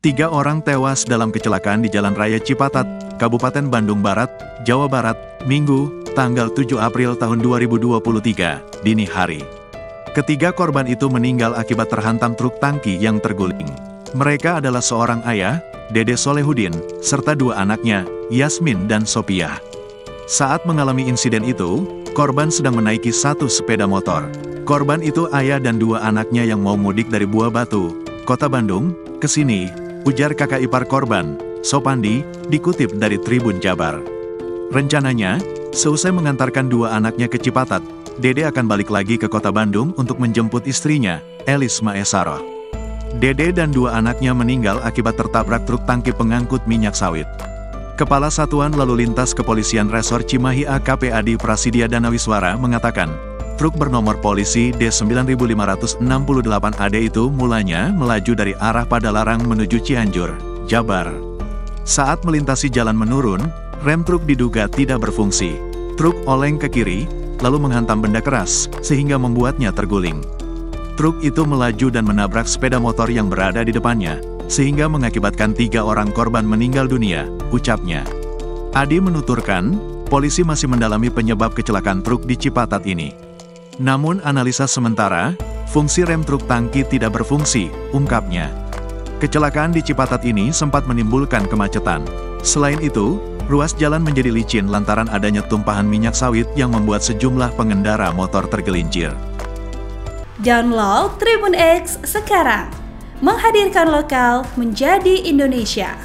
Tiga orang tewas dalam kecelakaan di Jalan Raya Cipatat, Kabupaten Bandung Barat, Jawa Barat, Minggu, tanggal 7 April tahun 2023, dini hari. Ketiga korban itu meninggal akibat terhantam truk tangki yang terguling. Mereka adalah seorang ayah, Dede Solehudin, serta dua anaknya, Yasmin dan Sopiah. Saat mengalami insiden itu, korban sedang menaiki satu sepeda motor. Korban itu ayah dan dua anaknya yang mau mudik dari Buah Batu, Kota Bandung, ke sini, ujar kakak ipar korban, Sopandi, dikutip dari Tribun Jabar. Rencananya, seusai mengantarkan dua anaknya ke Cipatat, Dede akan balik lagi ke Kota Bandung untuk menjemput istrinya, Elis Maesaroh. Dede dan dua anaknya meninggal akibat tertabrak truk tangki pengangkut minyak sawit. Kepala Satuan Lalu Lintas Kepolisian Resor Cimahi AKP Adi Prasidya Danawiswara mengatakan, truk bernomor polisi D9568AD itu mulanya melaju dari arah Padalarang menuju Cianjur, Jabar. Saat melintasi jalan menurun, rem truk diduga tidak berfungsi. Truk oleng ke kiri, lalu menghantam benda keras, sehingga membuatnya terguling. Truk itu melaju dan menabrak sepeda motor yang berada di depannya, sehingga mengakibatkan 3 orang korban meninggal dunia, ucapnya. Adi menuturkan, polisi masih mendalami penyebab kecelakaan truk di Cipatat ini. Namun analisa sementara, fungsi rem truk tangki tidak berfungsi, ungkapnya. Kecelakaan di Cipatat ini sempat menimbulkan kemacetan. Selain itu, ruas jalan menjadi licin lantaran adanya tumpahan minyak sawit yang membuat sejumlah pengendara motor tergelincir. Download Tribun X sekarang, menghadirkan lokal menjadi Indonesia.